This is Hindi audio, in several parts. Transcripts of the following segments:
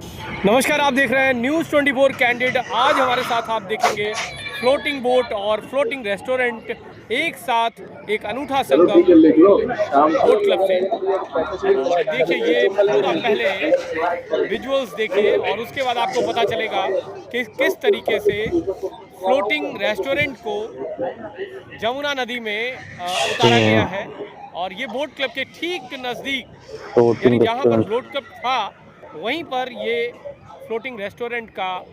नमस्कार, आप देख रहे हैं न्यूज़ 24 कैंडिड। आज हमारे साथ आप देखेंगे फ्लोटिंग बोट और फ्लोटिंग रेस्टोरेंट एक साथ, एक अनूठा संगम बोट क्लब से। और देखिए, ये पूरा पहले विजुअल्स देखिए और उसके बाद आपको पता चलेगा कि किस तरीके से फ्लोटिंग रेस्टोरेंट को जमुना नदी में उतारा गया है। और ये बोट क्लब के ठीक नज़दीक, यानी जहाँ पर बोट क्लब था वहीं पर ये फ्लोटिंग रेस्टोरेंट का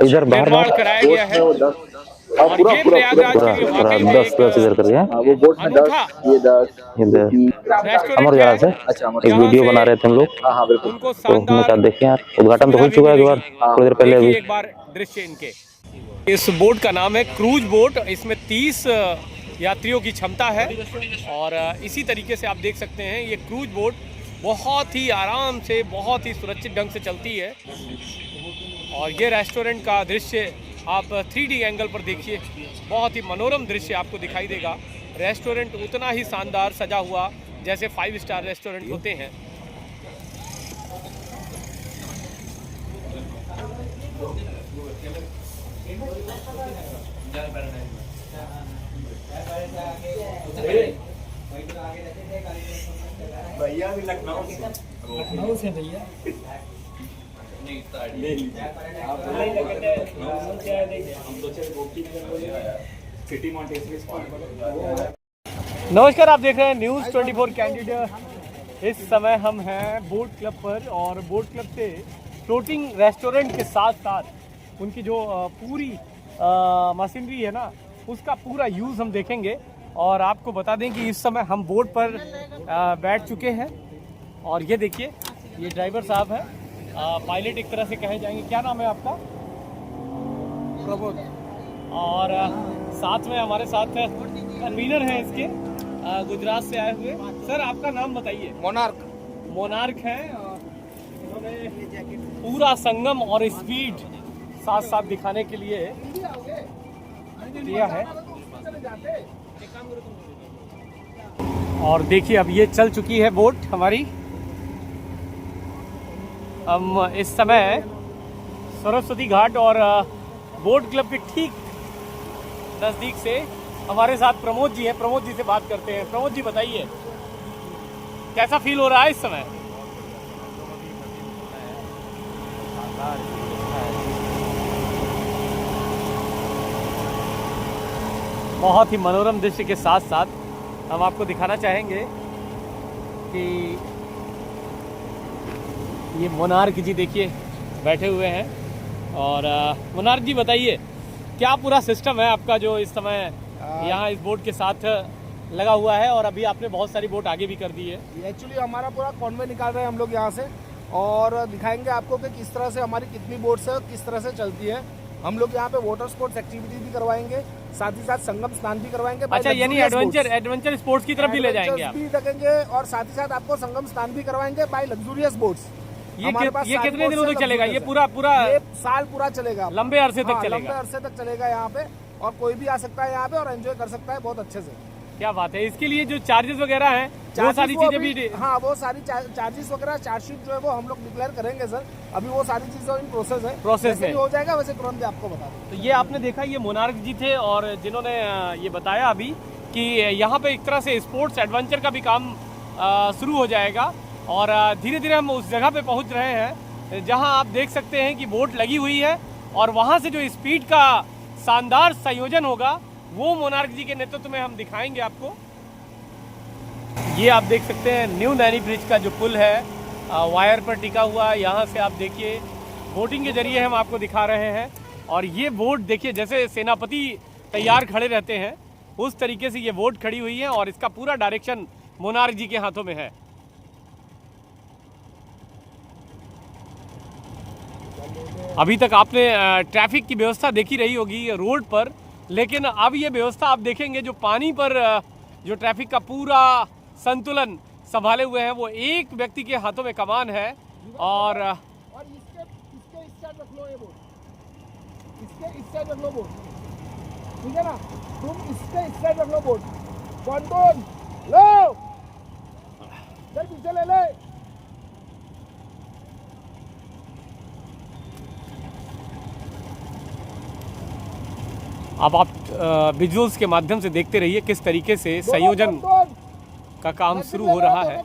इधर बाहर निर्माण कराया गया है। और ये प्रयागराज के लिए वाकई में एक अनूठा रेस्टोरेंट है। एक वीडियो बना रहे थे हम लोग, उनको तो हमने कहा शानदार देखें यार, उद्घाटन तो हो चुका है द्वार थोड़ी देर पहले अभी। एक बार दृश्य इनके। इस बोट का नाम है क्रूज बोट। इसमें 30 यात्रियों की क्षमता है। और इसी तरीके से आप देख सकते हैं ये क्रूज बोट बहुत ही आराम से, बहुत ही सुरक्षित ढंग से चलती है। और ये रेस्टोरेंट का दृश्य आप 3D एंगल पर देखिए, बहुत ही मनोरम दृश्य आपको दिखाई देगा। रेस्टोरेंट उतना ही शानदार सजा हुआ जैसे 5 स्टार रेस्टोरेंट होते हैं। भैया भी लखनऊ से भैया नमस्कार, आप देख रहे हैं न्यूज़ 24 कैंडिड। इस समय हम हैं बोट क्लब पर और बोट क्लब से फ्लोटिंग रेस्टोरेंट के साथ साथ उनकी जो पूरी मशीनरी है ना, उसका पूरा यूज़ हम देखेंगे। और आपको बता दें कि इस समय हम बोट पर बैठ चुके हैं। और ये देखिए, ये ड्राइवर साहब हैं, पायलट एक तरह से कहे जाएंगे। क्या नाम है आपका? प्रबोध। और साथ में हमारे साथ कन्वीनर हैं इसके, गुजरात से आए हुए। सर, आपका नाम बताइए। मोनार्क हैं। और इन्होंने पूरा संगम और स्पीड साथ साथ दिखाने के लिए दिया है। और देखिए, अब ये चल चुकी है बोट हमारी। हम इस समय सरस्वती घाट और बोट क्लब के ठीक नज़दीक से हमारे साथ प्रमोद जी हैं। प्रमोद जी से बात करते हैं। प्रमोद जी, बताइए कैसा फील हो रहा है इस समय? बहुत ही मनोरम दृश्य के साथ साथ हम आपको दिखाना चाहेंगे कि ये मोनार्क जी देखिए बैठे हुए हैं। और मोनार्क जी, बताइए क्या पूरा सिस्टम है आपका जो इस समय यहाँ इस बोट के साथ लगा हुआ है? और अभी आपने बहुत सारी बोट आगे भी कर दी है। एक्चुअली हमारा पूरा कॉन्वे निकाल रहे हैं हम लोग यहाँ से, और दिखाएंगे आपको कि किस तरह से हमारी कितनी बोट्स है और किस तरह से चलती है। हम लोग यहाँ पे वाटर स्पोर्ट्स एक्टिविटी भी करवाएंगे, साथ ही साथ संगम स्नान भी करवाएंगे। अच्छा, यानी एडवेंचर स्पोर्ट्स की तरफ भी ले जाएंगे आप? भी रखेंगे और साथ ही साथ आपको संगम स्नान भी करवाएंगे बाय लग्जूरियस बोट्स। ये कितने दिनों तक चलेगा? ये पूरा ये साल पूरा चलेगा, लंबे अरसे तक चलेगा? लंबे अरसे तक चलेगा यहाँ पे, और कोई भी आ सकता है यहाँ पे और एंजॉय कर सकता है बहुत अच्छे से। क्या बात है। इसके लिए जो चार्जेस वगैरह हैं, वो सारी चीजें भी? हाँ, वो सारी चार्जेस वगैरह, चार्जशीट जो है वो हम लोग डिक्लेयर करेंगे सर। अभी वो सारी चीजें इन प्रोसेस में हो जाएगा, वैसे तुरंत आपको बता दें। तो ये आपने देखा, ये मोनार्क जी थे और जिन्होंने ये बताया अभी कि यहाँ पे एक तरह से स्पोर्ट्स एडवेंचर का भी काम शुरू हो जाएगा। और धीरे धीरे हम उस जगह पे पहुँच रहे हैं जहाँ आप देख सकते हैं कि बोट लगी हुई है। और वहाँ से जो स्पीड का शानदार संयोजन होगा वो मोनार्क जी के नेतृत्व में हम दिखाएंगे आपको। ये आप देख सकते हैं न्यू नैनी ब्रिज का जो पुल है, वायर पर टिका हुआ। यहाँ से आप देखिए, बोटिंग के जरिए हम आपको दिखा रहे हैं। और ये बोट देखिए, जैसे सेनापति तैयार खड़े रहते हैं उस तरीके से ये बोट खड़ी हुई है। और इसका पूरा डायरेक्शन मोनार्क जी के हाथों में है। अभी तक आपने ट्रैफिक की व्यवस्था देखी रही होगी रोड पर, लेकिन अब ये व्यवस्था आप देखेंगे जो पानी पर जो ट्रैफिक का पूरा संतुलन संभाले हुए हैं, वो एक व्यक्ति के हाथों में कमान है। और इसके इस साइड रख लो, ये बोट इसके इस साइड रख लो बोट, ठीक है ना? तुम इसके इस साइड रख लो बोट। कंट्रोल लो, चल पीछे ले ले। अब आप विजुअल्स के माध्यम से देखते रहिए किस तरीके से संयोजन का काम शुरू हो रहा है।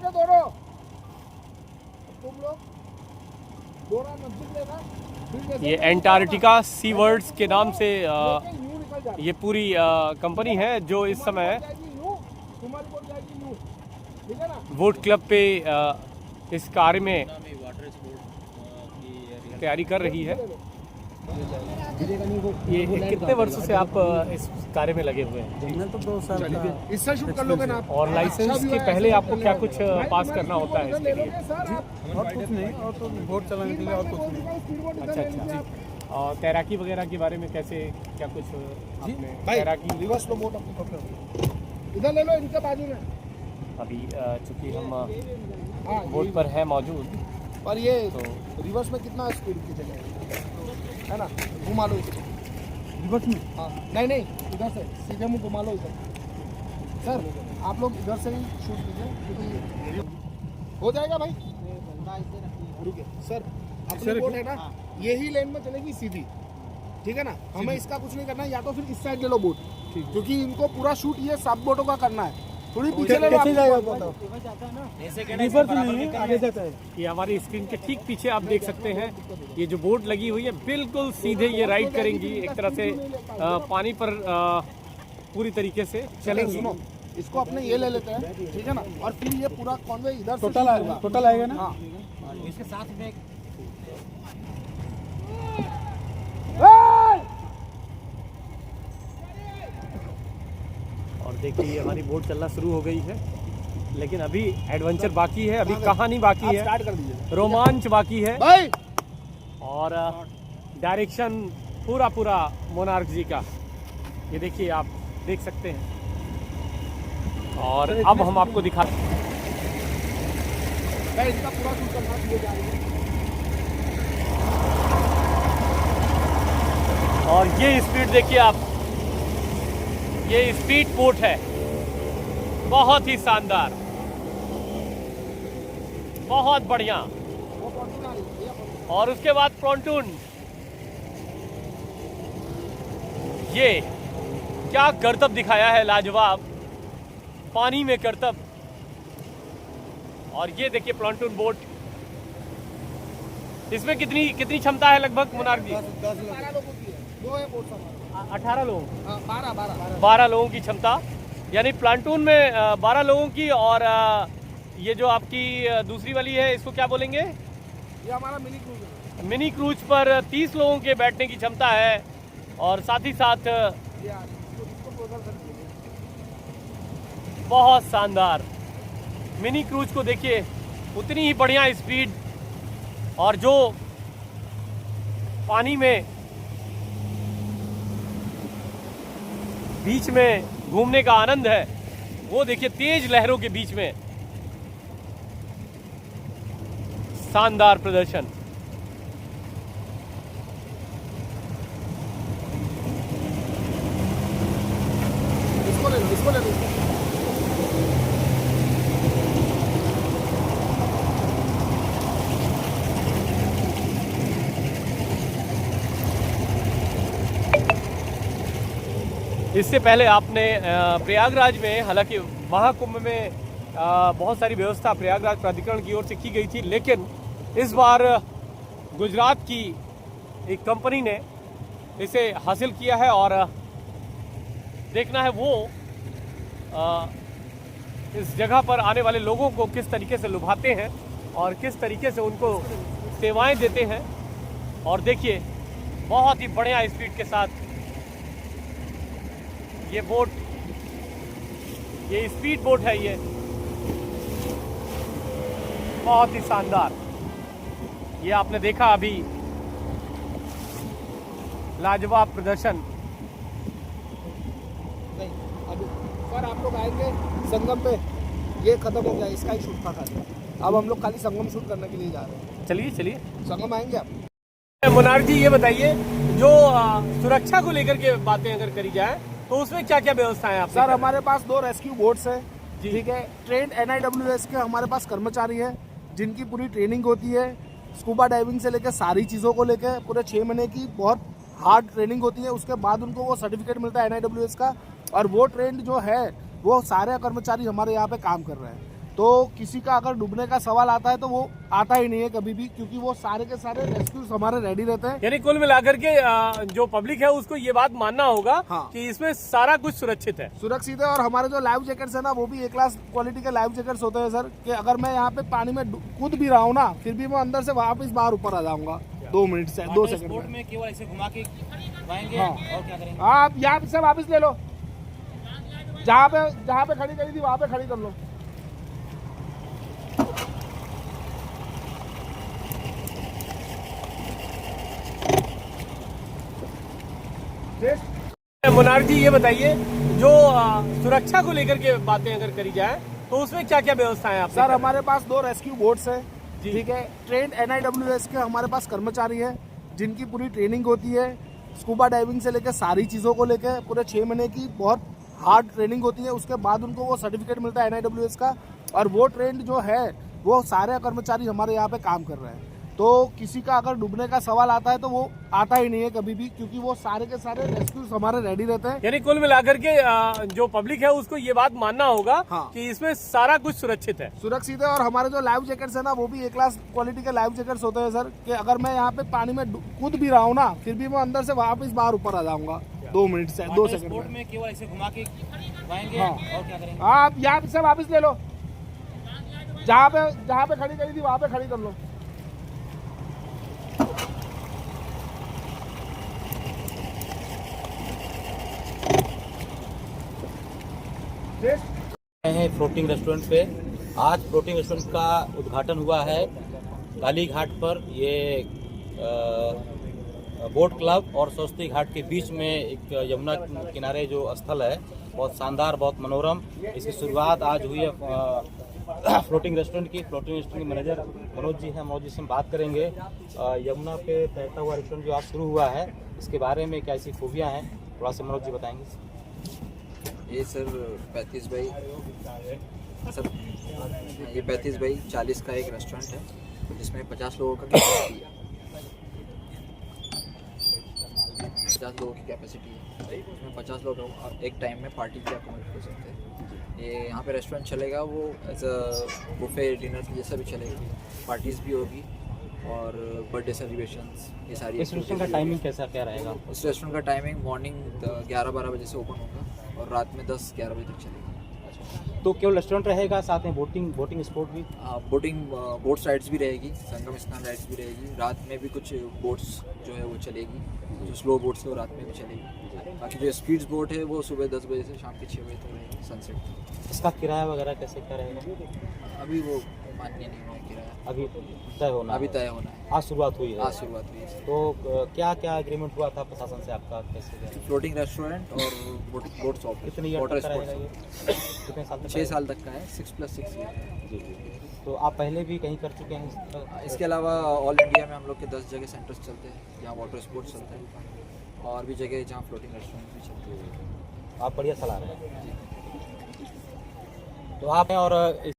ये एंटार्क्टिका सी वर्ल्ड्स के नाम से ये पूरी कंपनी है जो इस समय बोट क्लब पे इस कार्य में तैयारी कर रही है। ये कितने वर्षों से आप इस कार्य में लगे हुए हैं? मैं तो 2 साल का। इससे शूट कर लोगे ना आप। और लाइसेंस के पहले आपको क्या कुछ पास करना होता है इसके लिए? और कुछ नहीं, और तो बोट चलाने के लिए और कुछ नहीं। अच्छा अच्छा। और तैराकी वगैरह के बारे में कैसे क्या कुछ आपने भाई तैराकी? रिवर्स लो बोट अपनी पकड़ो, इधर ले लो इनके बाजू में। अभी चूंकि हम हाँ बोट पर है मौजूद, और ये तो रिवर्स में कितना स्पीड की जगह है ना, घुमा लो इसे रिवर्स में। हाँ नहीं नहीं, इधर से सीधे मुँह घुमा लो इधर। सर आप लोग इधर से ही शूट कीजिए क्योंकि हो जाएगा भाई। रुकिए सर, अपनी बोट है ना यही लेन में चलेगी सीधी, ठीक है ना। हमें इसका कुछ नहीं करना है, या तो फिर इस साइड ले लो बोट, क्योंकि इनको पूरा शूट ये 7 बोटों का करना है। थोड़ी पीछे ले लो। कैसे जाएगा बोट? रिवर्स नहीं है, आगे जाता है। ये हमारी स्क्रीन के ठीक पीछे आप देख सकते हैं ये जो बोट लगी हुई है बिल्कुल सीधे ये राइड करेंगी, एक तरह से पानी पर पूरी तरीके से चलेंगी। सुनो, इसको अपने ये ले लेते हैं, ठीक है ना, और फिर ये पूरा कॉन्वे इधर से टोटल आएगा ना। हाँ इसके साथ में और देखिए ये हमारी बोट चलना शुरू हो गई है, लेकिन अभी एडवेंचर बाकी है, अभी कहानी बाकी है, स्टार्ट कर दीजिए रोमांच बाकी है भाई। और डायरेक्शन पूरा मोनार्क जी का ये देखिए आप देख सकते हैं। और अब हम आपको दिखा मैं इसका पूरा शूट करना शुरू जा रही है। और ये स्पीड देखिए आप, ये स्पीड बोट है, बहुत ही शानदार, बहुत बढ़िया। और उसके बाद पॉन्टून, ये क्या करतब दिखाया है, लाजवाब पानी में करतब। और ये देखिए पॉन्टून बोट, इसमें कितनी क्षमता है लगभग मोनार्क जी? 18 लोग, 12 लोगों की क्षमता, यानी प्लांटून में 12 लोगों की। और ये जो आपकी दूसरी वाली है इसको क्या बोलेंगे? ये हमारा मिनी क्रूज है। मिनी क्रूज पर 30 लोगों के बैठने की क्षमता है। और साथ ही साथ बहुत शानदार मिनी क्रूज को देखिए, उतनी ही बढ़िया स्पीड, और जो पानी में बीच में घूमने का आनंद है वो देखिए, तेज लहरों के बीच में शानदार प्रदर्शन। इसको ले लो, इसको ले लो। इससे पहले आपने प्रयागराज में, हालांकि महाकुंभ में बहुत सारी व्यवस्था प्रयागराज प्राधिकरण की ओर से की गई थी, लेकिन इस बार गुजरात की एक कंपनी ने इसे हासिल किया है। और देखना है वो इस जगह पर आने वाले लोगों को किस तरीके से लुभाते हैं और किस तरीके से उनको सेवाएं देते हैं। और देखिए बहुत ही बढ़िया स्पीड के साथ ये बोट, ये स्पीड बोट है, ये बहुत ही शानदार। ये आपने देखा अभी लाजवाब प्रदर्शन। अभी सर आप लोग आएंगे संगम पे, ये खत्म हो गया, इसका ही शूट था खाली। अब हम लोग खाली संगम शूट करने के लिए जा रहे हैं। चलिए संगम आएंगे आप। मोनार्क जी ये बताइए, जो सुरक्षा को लेकर के बातें अगर करी जाए तो उसमें क्या क्या व्यवस्थाएं आप? सर हमारे पास 2 रेस्क्यू बोट्स हैं, ठीक है। ट्रेंड NIWS के हमारे पास कर्मचारी हैं जिनकी पूरी ट्रेनिंग होती है, स्कूबा डाइविंग से लेकर सारी चीज़ों को लेकर पूरे 6 महीने की बहुत हार्ड ट्रेनिंग होती है, उसके बाद उनको वो सर्टिफिकेट मिलता है NIWS का। और वो ट्रेंड जो है वो सारे कर्मचारी हमारे यहाँ पे काम कर रहे हैं। तो किसी का अगर डूबने का सवाल आता है तो वो आता ही नहीं है कभी भी, क्योंकि वो सारे के सारे रेस्क्यूज हमारे रेडी रहते हैं। यानी कुल मिलाकर के जो पब्लिक है उसको ये बात मानना होगा हाँ। कि इसमें सारा कुछ सुरक्षित है। सुरक्षित है। और हमारे जो लाइफ जैकेट्स है ना, वो भी A क्लास क्वालिटी के लाइफ जैकेट्स होते हैं सर, कि अगर मैं यहाँ पे पानी में कूद भी रहा हूँ ना, फिर भी मैं अंदर से वापस बाहर ऊपर आ जाऊंगा 2 मिनट से 2 सेकंड में। केवल ऐसे घुमा के घुमाएंगे हाँ। और क्या करेंगे? आप यहाँ से वापस ले लो, जहाँ पे खड़ी करी थी वहाँ पे खड़ी कर लो। मुनार जी, ये बताइए, जो सुरक्षा को लेकर के बातें अगर करी जाए तो उसमें क्या क्या व्यवस्था है आप? सर हमारे पास 2 रेस्क्यू बोट्स हैं, ठीक है। ट्रेंड NIWS के हमारे पास कर्मचारी हैं जिनकी पूरी ट्रेनिंग होती है, स्कूबा डाइविंग से लेकर सारी चीज़ों को लेकर पूरे 6 महीने की बहुत हार्ड ट्रेनिंग होती है। उसके बाद उनको वो सर्टिफिकेट मिलता है NIWS का। और वो ट्रेंड जो है वो सारे कर्मचारी हमारे यहाँ पे काम कर रहे हैं। तो किसी का अगर डूबने का सवाल आता है तो वो आता ही नहीं है कभी भी, क्योंकि वो सारे के सारे रेस्क्यूज हमारे रेडी रहते हैं। यानी कुल मिलाकर के जो पब्लिक है उसको ये बात मानना होगा हाँ। कि इसमें सारा कुछ सुरक्षित है। सुरक्षित है। और हमारे जो लाइफ जैकेट्स है ना, वो भी A क्लास क्वालिटी के लाइफ जैकेट्स होते हैं सर, कि अगर मैं यहाँ पे पानी में कूद भी रहा हूँ ना, फिर भी मैं अंदर से वापस बाहर ऊपर आ जाऊंगा 2 मिनट से 2 सेकंड में। केवल ऐसे घुमा के घुमाएंगे हाँ। और क्या करेंगे? आप यहाँ से वापस ले लो, जहाँ पे खड़ी करी थी वहाँ पे खड़ी कर लो। हैं फ्लोटिंग रेस्टोरेंट पे। आज फ्लोटिंग रेस्टोरेंट का उद्घाटन हुआ है काली घाट पर। ये बोट क्लब और सरस्वती घाट के बीच में एक यमुना किनारे जो स्थल है, बहुत शानदार, बहुत मनोरम। इसकी शुरुआत आज हुई है फ्लोटिंग रेस्टोरेंट की। फ्लोटिंग रेस्टोरेंट के मैनेजर मनोज जी हैं, मनोज जी से हम बात करेंगे। यमुना पे तैरता हुआ रेस्टोरेंट जो आज शुरू हुआ है, इसके बारे में क्या ऐसी खूबियाँ हैं, थोड़ा सा मनोज जी बताएंगे। ये सर 35 बाई सर ये 35 बाई 40 का एक रेस्टोरेंट है जिसमें 50 लोगों का कैपेसिटी है। 50 लोगों की कैपेसिटी है, इसमें 50 लोग एक टाइम में पार्टी भी अकोमोडेट कर सकते हैं। ये यहाँ पे रेस्टोरेंट चलेगा, वो एज अ बुफे डिनर जैसा भी चलेगा, पार्टीज़ भी होगी और बर्थडे सेलिब्रेशंस, ये सारी। इस रेस्टोरेंट का टाइमिंग कैसा क्या रहेगा? इस रेस्टोरेंट का टाइमिंग मॉर्निंग 11-12 बजे से ओपन होगा और रात में 10-11 बजे तक चलेगा। तो केवल रेस्टोरेंट रहेगा, साथ में बोटिंग स्पॉट भी? बोट्स राइड्स भी रहेगी, संगम स्नान राइड्स भी रहेगी। रात में भी कुछ बोट्स जो है वो चलेगी, जो स्लो बोट्स है वो रात में भी चलेगी। बाकी जो स्पीड्स बोट है वो सुबह 10 बजे से शाम के 6 बजे तक रहेगी सनसेट। इसका किराया वगैरह कैसे क्या रहेगा? अभी वो मान्य नहीं हुआ किराया, अभी तय होना है। आज शुरुआत हुई है। आज शुरुआत हुई है। तो क्या क्या एग्रीमेंट हुआ था प्रशासन से आपका, कैसे? फ्लोटिंग रेस्टोरेंट और बोट शॉप। कितनी ईयर वाटर तक का रहेगा स्पोर्ट्स ये? कितने साल तक? 6 साल तक का है, 6+6 ईयर। जी। तो आप पहले भी कहीं कर चुके हैं? इसके अलावा ऑल इंडिया में हम लोग के 10 जगह सेंटर्स चलते हैं जहाँ वाटर स्पोर्ट्स चलते हैं, और भी जगह जहाँ फ्लोटिंग रेस्टोरेंट भी चलते हैं। आप बढ़िया चला रहे हैं। तो आप हैं। और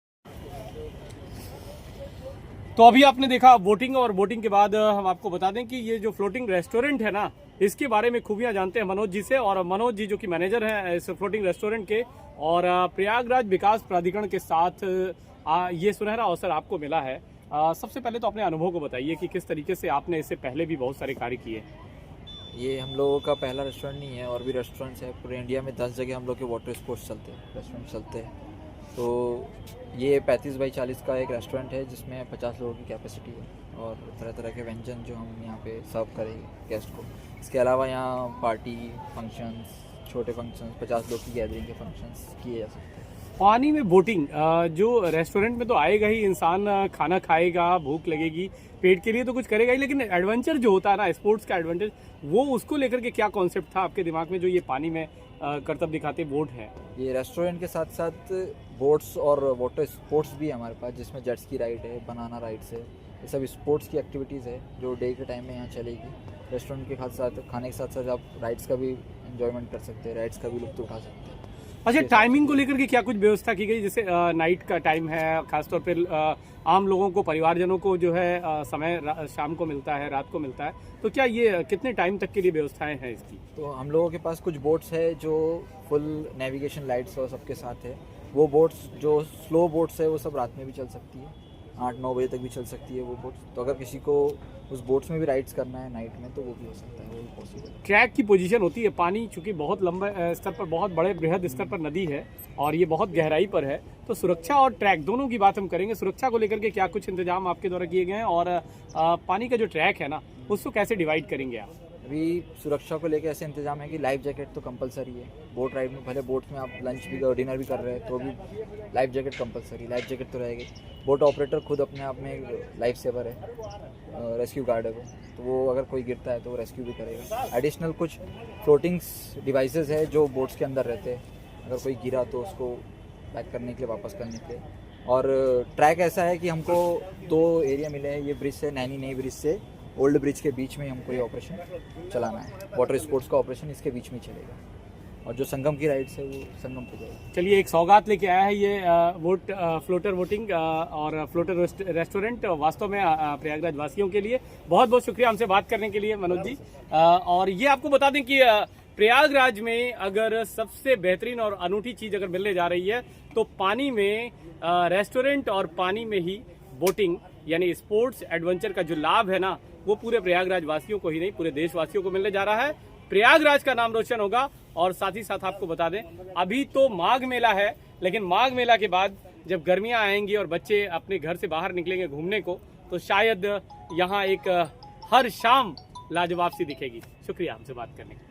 तो अभी आपने देखा बोटिंग, और बोटिंग के बाद हम आपको बता दें कि ये जो फ्लोटिंग रेस्टोरेंट है ना, इसके बारे में खूबियां जानते हैं मनोज जी से। और मनोज जी जो कि मैनेजर हैं इस फ्लोटिंग रेस्टोरेंट के, और प्रयागराज विकास प्राधिकरण के साथ ये सुनहरा अवसर आपको मिला है। सबसे पहले तो अपने अनुभव को बताइए कि किस तरीके से आपने इससे पहले भी बहुत सारे कार्य किए। ये हम लोगों का पहला रेस्टोरेंट नहीं है, और भी रेस्टोरेंट्स हैं पूरे इंडिया में। 10 जगह हम लोग के वाटर स्पोर्ट्स चलते हैं, रेस्टोरेंट चलते हैं। तो ये 35 बाई 40 का एक रेस्टोरेंट है जिसमें 50 लोगों की कैपेसिटी है, और तरह तरह के व्यंजन जो हम यहाँ पे सर्व करेंगे गेस्ट को। इसके अलावा यहाँ पार्टी फंक्शंस, छोटे फंक्शंस, 50 लोग की गैदरिंग के फंक्शंस किए जा सकते हैं। पानी में बोटिंग, जो रेस्टोरेंट में तो आएगा ही इंसान, खाना खाएगा, भूख लगेगी, पेट के लिए तो कुछ करेगा ही, लेकिन एडवेंचर जो होता है ना, स्पोर्ट्स का एडवेंचर, वो उसको लेकर के क्या कॉन्सेप्ट था आपके दिमाग में, जो ये पानी में करतब दिखाते बोट है? ये रेस्टोरेंट के साथ साथ बोट्स और वाटर स्पोर्ट्स भी है हमारे पास, जिसमें जेट्स की राइड है, बनाना राइड्स है। ये सब स्पोर्ट्स की एक्टिविटीज़ है जो डे के टाइम में यहाँ चलेगी। रेस्टोरेंट के साथ खाने के साथ साथ आप राइड्स का भी एंजॉयमेंट कर सकते हैं, राइड्स का भी लुत्फ़ उठा सकते हैं। अच्छा, टाइमिंग को लेकर के क्या कुछ व्यवस्था की गई? जैसे नाइट का टाइम है, खासतौर पे आम लोगों को, परिवारजनों को जो है समय शाम को मिलता है, रात को मिलता है, तो क्या ये कितने टाइम तक के लिए व्यवस्थाएं हैं इसकी? तो हम लोगों के पास कुछ बोट्स है जो फुल नेविगेशन लाइट्स और सबके साथ है। वो बोट्स जो स्लो बोट्स है वो सब रात में भी चल सकती है, 8-9 बजे तक भी चल सकती है वो बोट्स। तो अगर किसी को उस बोट्स में भी राइड्स करना है नाइट में तो वो भी हो सकता है, वो भी पॉसिबल है। ट्रैक की पोजीशन होती है, पानी चूंकि बहुत लंबे स्तर पर, बहुत बड़े बृहद स्तर पर नदी है और ये बहुत गहराई पर है, तो सुरक्षा और ट्रैक दोनों की बात हम करेंगे। सुरक्षा को लेकर के क्या कुछ इंतजाम आपके द्वारा किए गए हैं, और पानी का जो ट्रैक है ना उसको कैसे डिवाइड करेंगे आप? अभी सुरक्षा को लेकर ऐसे इंतजाम है कि लाइफ जैकेट तो कंपलसरी है। बोट राइड में, भले बोट में आप लंच भी डिनर भी कर रहे हैं तो भी life jacket compulsory, life jacket तो रहेगी। बोट ऑपरेटर खुद अपने आप में एक लाइफ सेवर है, रेस्क्यू गार्ड है वो, तो वो अगर कोई गिरता है तो वो रेस्क्यू भी करेगा। एडिशनल कुछ फ्लोटिंग्स डिवाइसेस है जो बोट्स के अंदर रहते हैं, अगर कोई गिरा तो उसको बैक करने के लिए, वापस करने के लिए। और ट्रैक ऐसा है कि हमको 2 एरिया मिले हैं, ये ब्रिज से, नैनी नई ब्रिज से ओल्ड ब्रिज के बीच में हमको ये ऑपरेशन चलाना है। वाटर स्पोर्ट्स का ऑपरेशन इसके बीच में चलेगा, और जो संगम की राइड्स है वो संगम पे जाएगी। चलिए, एक सौगात लेके आया है ये वोट फ्लोटर वोटिंग और फ्लोटर रेस्टोरेंट, वास्तव में प्रयागराज वासियों के लिए बहुत बहुत शुक्रिया हमसे बात करने के लिए मनोज जी। और ये आपको बता दें कि प्रयागराज में अगर सबसे बेहतरीन और अनूठी चीज अगर मिलने जा रही है तो पानी में रेस्टोरेंट और पानी में ही बोटिंग, यानी स्पोर्ट्स एडवेंचर का जो लाभ है ना, वो पूरे प्रयागराज वासियों को ही नहीं, पूरे देशवासियों को मिलने जा रहा है। प्रयागराज का नाम रोशन होगा। और साथ ही साथ आपको बता दें, अभी तो माघ मेला है, लेकिन माघ मेला के बाद जब गर्मियां आएंगी और बच्चे अपने घर से बाहर निकलेंगे घूमने को, तो शायद यहाँ एक हर शाम लाजवाब सी दिखेगी। शुक्रिया हमसे बात करने के लिए।